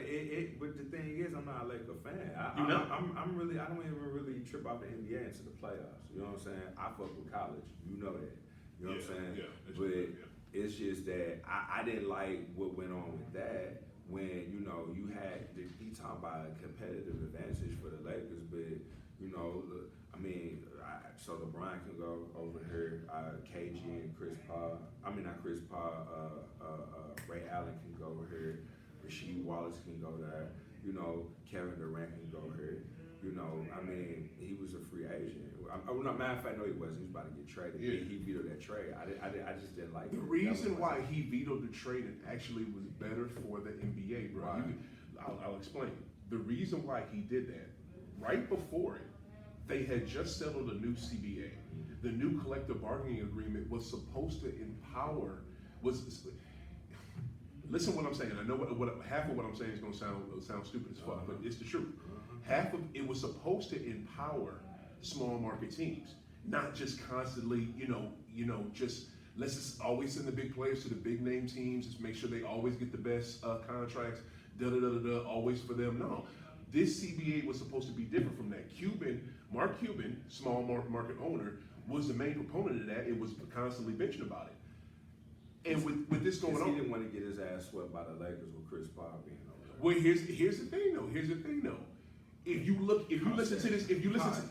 but the thing is, I'm not a Laker fan. You know? I'm really, I don't even really trip off the NBA into the playoffs. You know what I'm saying? I fuck with college. You know that. You know what I'm saying? Yeah. But it's just that I didn't like what went on with that when, you know, you had, he talking about a competitive advantage for the Lakers, but, you know, I mean, so LeBron can go over here, KG and Chris Paul, not Chris Paul, Ray Allen can go over here, Rasheed Wallace can go there, you know, Kevin Durant can go here. You know, I mean, he was a free agent. Matter of fact, no, he wasn't. He was about to get traded. Yeah. He vetoed that trade. I just didn't like it. The reason why he vetoed the trade and actually was better for the NBA, bro. Right. I'll explain. The reason why he did that, right before it, they had just settled a new CBA. The new collective bargaining agreement was supposed to empower. Listen what I'm saying. I know what half of what I'm saying is going to sound stupid as fuck, but it's the truth. Half of it was supposed to empower small market teams, not just constantly, just let's just always send the big players to the big name teams. Just make sure they always get the best contracts. Always for them. No, this CBA was supposed to be different from that. Mark Cuban, small market owner, was the main proponent of that. It was constantly bitching about it. And with this going on, he didn't want to get his ass swept by the Lakers with Chris Paul being over there. Well, here's the thing though. If you listen to this, listen.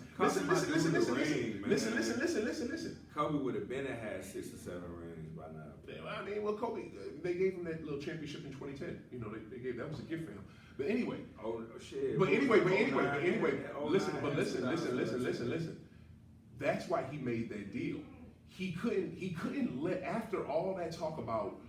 Kobe would have been had 6 or 7 rings by now. I mean, well, Kobe, they gave him that little championship in 2010. You know, they gave that was a gift for him. But anyway, shit. But anyway, listen. That's why he made that deal. He couldn't let, after all that talk about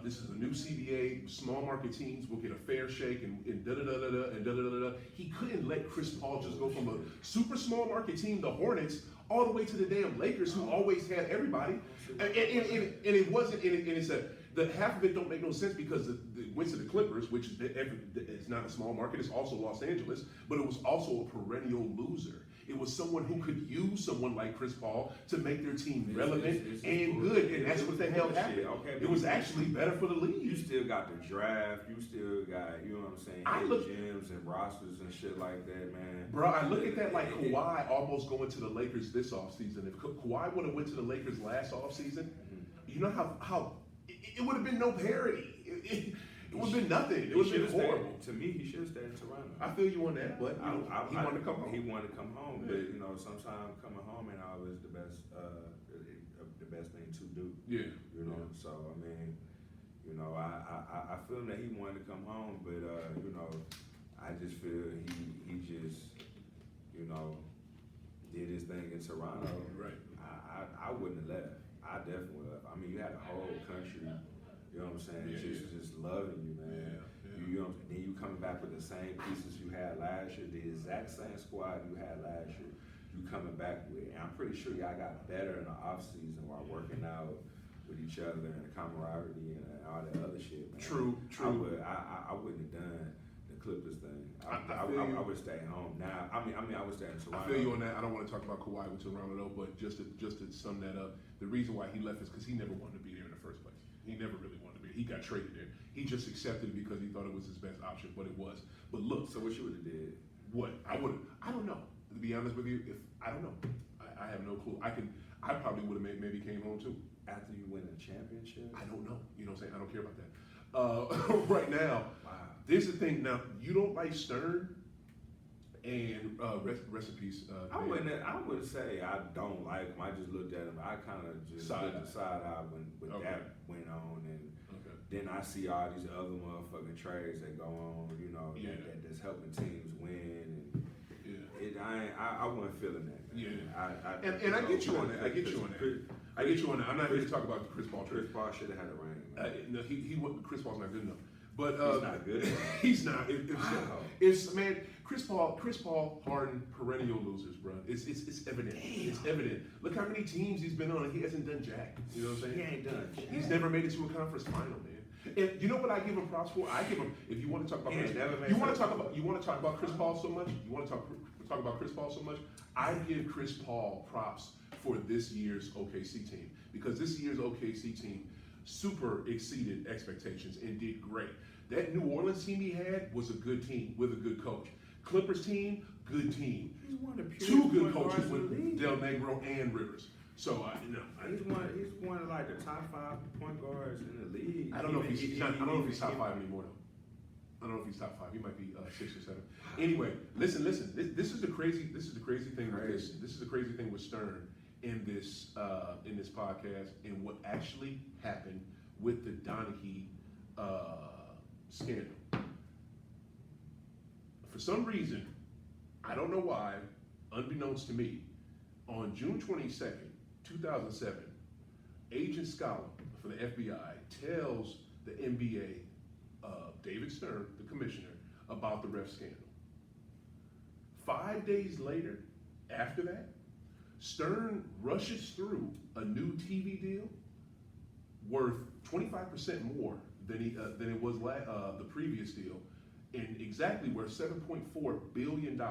this is a new CBA, small market teams will get a fair shake and da-da-da-da-da. He couldn't let Chris Paul just go from a super small market team, the Hornets, all the way to the damn Lakers, who always had everybody. And it wasn't, and it's the half of it don't make no sense because it went to the Clippers, which is not a small market, it's also Los Angeles, but it was also a perennial loser. It was someone who could use someone like Chris Paul to make their team relevant and good, and that's what the hell happened. Okay, it was actually better for the league. You still got the draft, you still got, you know what I'm saying, gyms and rosters and shit like that, man. Bro, I look at that like Kawhi almost going to the Lakers this offseason. If Kawhi would have went to the Lakers last offseason, you know how it would have been no parity. It would have been nothing. It would have been horrible. To me, he should have stayed in Toronto. I feel you on that, but he wanted to come home. He wanted to come home, but you know, sometimes coming home ain't always the best thing to do. Yeah. You know, so I mean, you know, I feel that he wanted to come home, but you know, I just feel he just, you know, did his thing in Toronto. Right. I wouldn't have left. I definitely left. I mean, you had a whole country. You know what I'm saying? Just loving you, man. Yeah. You know, then you coming back with the same pieces you had last year, the exact same squad you had last year. You coming back with, and I'm pretty sure y'all got better in the off season while working out with each other and the camaraderie and all that other shit, man. True. I wouldn't have done the Clippers thing. I would stay home. Now, I mean, I would stay in Toronto. I feel you on that. I don't want to talk about Kawhi with Toronto though, but just to sum that up, the reason why he left is because he never wanted to be there in the first place. He never really wanted to be. He got traded there. He just accepted it because he thought it was his best option, but it was. But look, so what you would have did? What I don't know. To be honest with you, I don't know. I have no clue. I probably would have maybe came home too. After you win a championship? I don't know. You know what I'm saying? I don't care about that. Right now, wow. There's the thing. Now, you don't like Stern, and rest in peace. I wouldn't say I don't like him. I just looked at him. I kind of just looked the side eye when that went on, and then I see all these other motherfucking trades that go on. You know, that's helping teams win. And I I wasn't feeling that. Man. Yeah. And I get you on that. I get you on that. I'm not here to talk about Chris Paul. Chris Paul should have had a ring. No, he Chris Paul's not good enough. But he's not good. He's not. It's man. Chris Paul, Harden, perennial losers, bro. It's evident. Damn. It's evident. Look how many teams he's been on, and he hasn't done jack. You know what I'm saying? He ain't done. He's never made it to a conference final, man. And you know what I give him props for? I give him. If you want to talk about, you want to talk about Chris Paul so much. You want to talk about Chris Paul so much. I give Chris Paul props for this year's OKC team because this year's OKC team super exceeded expectations and did great. That New Orleans team he had was a good team with a good coach. Clippers team, good team. He's one of the two good coaches with Del Negro and Rivers. So he's one of like the top 5 point guards in the league. I don't know if he's top 5 anymore though. I don't know if he's top 5. He might be 6 or 7. Anyway, listen. This is the crazy thing with this. This is the crazy thing with Stern in this podcast and what actually happened with the Donaghy scandal. For some reason, I don't know why, unbeknownst to me, on June 22nd, 2007, Agent Scholar for the FBI tells the NBA, David Stern, the commissioner, about the ref scandal. 5 days later, after that, Stern rushes through a new TV deal worth 25% more than it was the previous deal, and exactly worth $7.4 billion.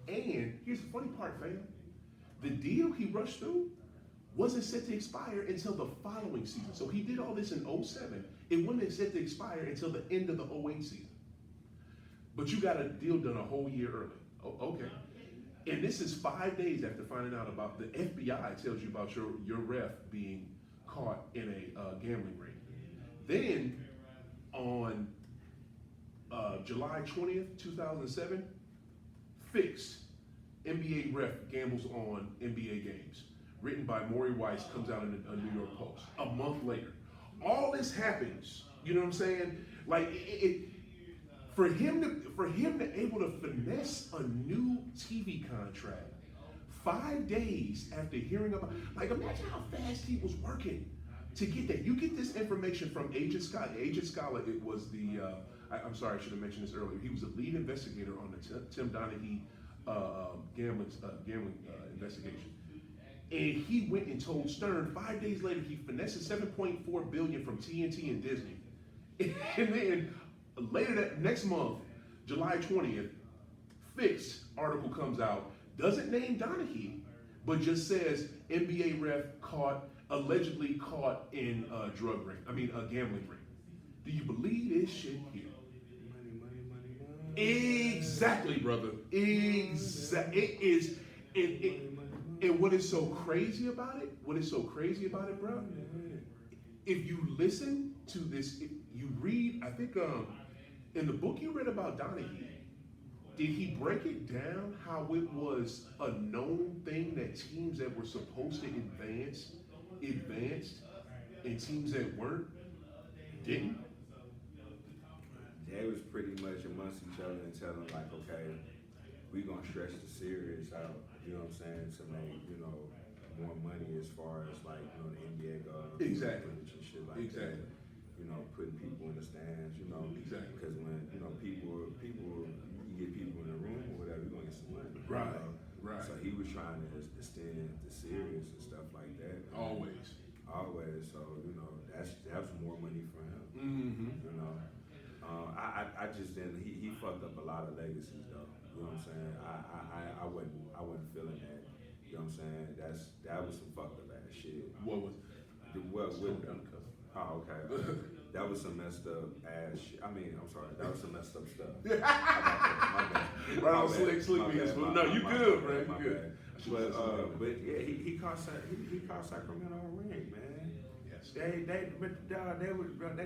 And here's the funny part, fam. The deal he rushed through wasn't set to expire until the following season. So he did all this in 07. It wasn't set to expire until the end of the 08 season. But you got a deal done a whole year early. Oh, okay. And this is 5 days after finding out about the FBI tells you about your ref being caught in a gambling ring. Then on July 20th, 2007, Fixed, NBA ref gambles on NBA games. Written by Maury Weiss, comes out in a New York Post. A month later. All this happens, you know what I'm saying? Like, for him to able to finesse a new TV contract 5 days after hearing about, like, imagine how fast he was working to get that. You get this information from Agent Scholar. Agent Scholar, it was the, I'm sorry, I should have mentioned this earlier. He was a lead investigator on the Tim Donaghy gambling investigation. And he went and told Stern 5 days later he finesses $7.4 billion from TNT and Disney. And then later that next month, July 20th, Fixed article comes out, doesn't name Donaghy, but just says NBA ref allegedly caught in a gambling ring. Do you believe this shit here? Money. Exactly, brother. Exactly. It is. And what is so crazy about it? Bro? If you listen to this, if you read, I think in the book you read about Donaghy, did he break it down how it was a known thing that teams that were supposed to advanced, and teams that weren't didn't? They was pretty much amongst each other and telling like, okay, we gonna stretch the series out, you know what I'm saying, to make, more money as far as like, the NBA goes. Exactly. And shit like that. Putting people in the stands, Exactly. Because when, people, you get people in the room or whatever, you're gonna get some money. Right. Right. So he was trying to extend the series and stuff like that. Always. So, that's more money for him. Mm-hmm. I just didn't. He fucked up a lot of legacies though. You know what I'm saying? I wasn't feeling that. You know what I'm saying? That was some fucked up ass shit. What was? Oh, okay. That was some messed up ass shit. I'm sorry. That was some messed up stuff. My bad. Right on slick No, you good, bro. You good. But yeah, he caught Sacramento a ring, man. Yes. They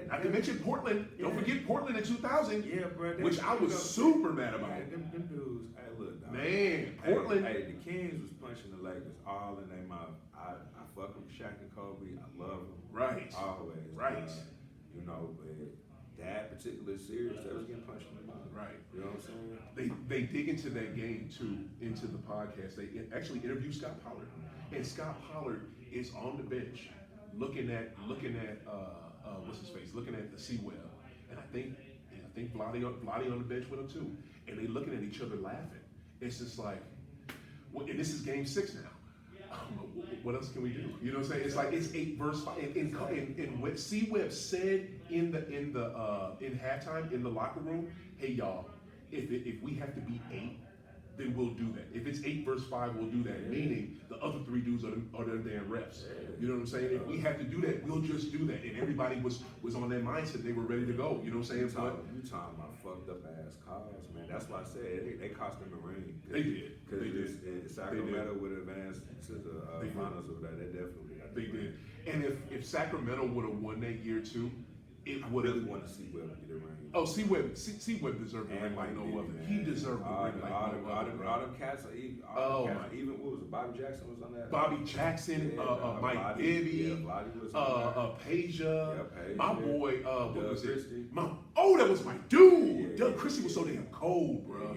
Not to mention Portland. Yeah. Don't forget Portland in 2000. Yeah, bro. Which I was super mad about. Man, them dudes. Hey, look, dog. Man, Portland. Hey, the Kings was punching the Lakers all in their mouth. I fuck with Shaq and Kobe. I love them. Right. Always. Right. But that particular series, they was getting punched in the mouth. Right. You know what I'm saying? They dig into that game too, into the podcast. They actually interview Scott Pollard, and Scott Pollard is on the bench, looking at what's his face, looking at the C web, and I think Vladi on the bench with him too, and they looking at each other laughing. It's just like, and this is game 6 now. What else can we do? You know what I'm saying? It's like it's 8 verse 5. And what C Web said in halftime in the locker room, hey y'all, if we have to be 8, then we'll do that. If it's 8 verse 5, we'll do that. Meaning the other 3 dudes are the damn refs. You know what I'm saying? If we have to do that, we'll just do that. And everybody was on that mindset. They were ready to go. You know what I'm saying? You talking about fucked up ass calls, man. That's why I said they cost them a ring. They did. Because Sacramento would advance to the finals of that. They definitely got They did. And if Sacramento would have won that year too, it would have. really want to see Webb get a ring. Oh, C Webb deserved the ring like no other. He deserved the ring like no other. All them cats, even what was it? Bobby Jackson was on that. Bobby Jackson, Mike Bibby, Peja, my boy, what was it? That was my dude. Doug Christie was so damn cold, bro.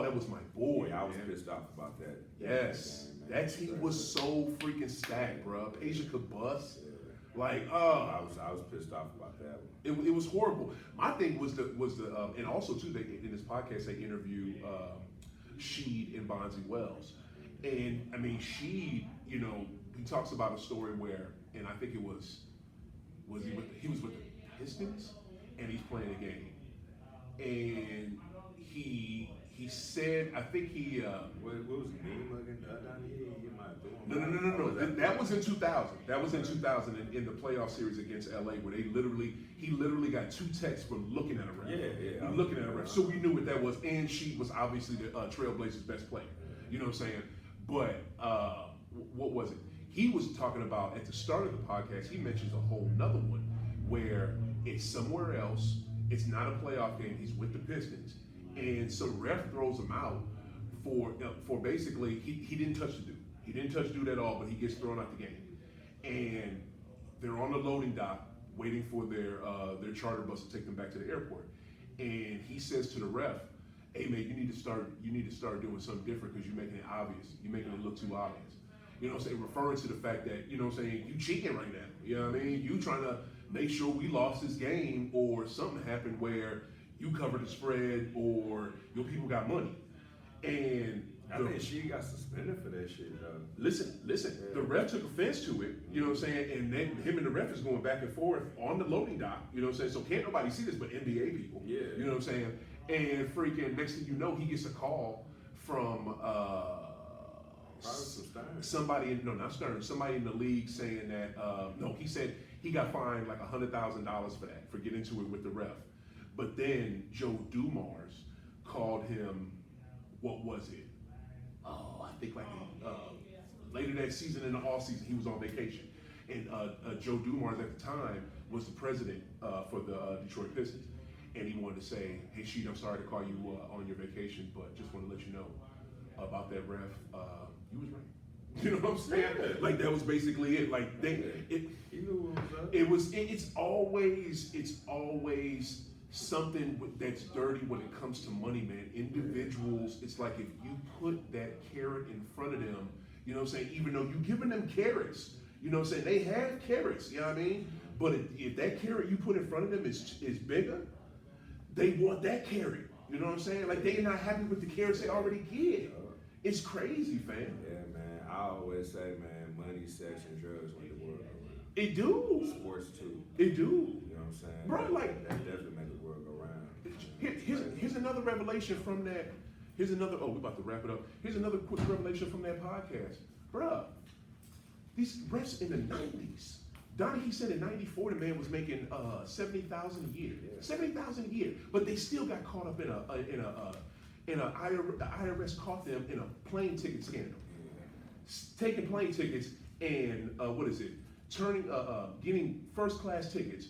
That was my boy. Yeah, I was pissed off about that. Yes, that team was so freaking stacked, bro. Peja could bust. Like, I was pissed off about that one. It was horrible. My thing was the and also too, they in this podcast they interview Sheed and Bonzi Wells, and I mean Sheed, you know, he talks about a story where, and I think it was he was with the Pistons, and he's playing a game, and he said, I think he what was his name again? Down here, you might No. That was in 2000. That was in 2000 in the playoff series against LA, where he literally got 2 texts from looking at a ref. Yeah. Looking at a ref. So we knew what that was. And she was obviously the Trailblazers' best player. You know what I'm saying? But what was it? He was talking about at the start of the podcast. He mentions a whole nother one where it's somewhere else. It's not a playoff game. He's with the Pistons, and so ref throws him out for basically he didn't touch the dude. He didn't touch dude at all, but he gets thrown out the game. And they're on the loading dock waiting for their charter bus to take them back to the airport. And he says to the ref, "Hey man, you need to start doing something different because you're making it obvious. You're making it look too obvious." You know what I'm saying? Referring to the fact that, you know what I'm saying, you cheating right now. You know what I mean? You trying to make sure we lost this game or something happened where you covered the spread or your people got money. And I think she got suspended for that shit, though. Listen. Yeah. The ref took offense to it, you know what I'm saying? And then him and the ref is going back and forth on the loading dock, you know what I'm saying? So can't nobody see this but NBA people. Yeah. You know what I'm saying? And freaking next thing you know, he gets a call from somebody in the league saying that he said he got fined like $100,000 for that, for getting into it with the ref. But then Joe Dumars called him, what was it? I think like later that season in the off season, he was on vacation. And Joe Dumars at the time was the president for the Detroit Pistons. And he wanted to say, "Hey Sheed, I'm sorry to call you on your vacation, but just want to let you know about that ref. You was right." You know what I'm saying? Yeah. Like that was basically it. Like he knew what was up. It's always something that's dirty when it comes to money, man. Individuals, it's like if you put that carrot in front of them, you know what I'm saying? Even though you're giving them carrots, you know what I'm saying? They have carrots, you know what I mean? But if that carrot you put in front of them is bigger, they want that carrot. You know what I'm saying? Like they're not happy with the carrots they already get. It's crazy, fam. Yeah, man. I always say, man, money, sex, and drugs make the world go round. It do. Sports too. It do. You know what I'm saying? Bro, like that definitely make the world go round. Here's another revelation from that. We're about to wrap it up. Here's another quick revelation from that podcast. Bruh, these refs in the 90s. Donnie, he said in 94 the man was making $70,000 a year. Yeah. $70,000 a year. But they still got caught up in the IRS caught them in a plane ticket scandal. Taking plane tickets and getting first class tickets,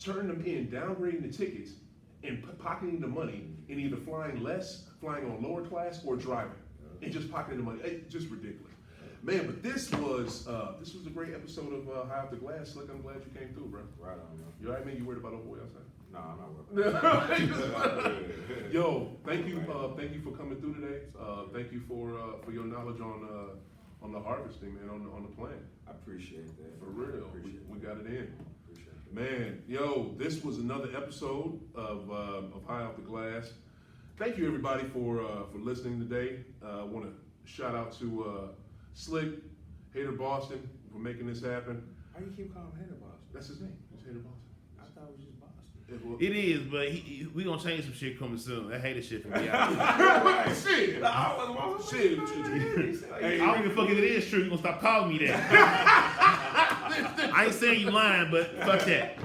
turning them in, downgrading the tickets, and pocketing the money, and either flying on lower class, or driving, and just pocketing the money. It's just ridiculous, man. But this was a great episode of High Off the Glass. Slick, I'm glad you came through, bro. Right on, man. You all right, man? You worried about old boy outside? No, I'm not worried about it. Yo, thank you for coming through today. Thank you for your knowledge on the harvesting, man, on the plant. I appreciate that. For real, we got it in. Appreciate it. Man, yo, this was another episode of High Off the Glass. Thank you everybody for listening today. I want to shout out to Slick, Hater Boston, for making this happen. Why you keep calling him Hater Boston? That's his name. It's Hater Boston. I thought it was just Boston. It is, but we gonna change some shit coming soon. That hater shit from me out. Shit. Shit. I don't give a fuck if it is true. You gonna stop calling me that? I ain't saying you lying, but fuck that.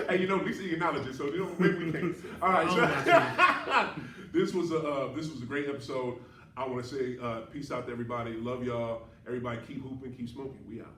Hey, you know, at least he acknowledges, so maybe we can't. All right, so this was a great episode. I want to say peace out to everybody. Love y'all. Everybody keep hooping, keep smoking. We out.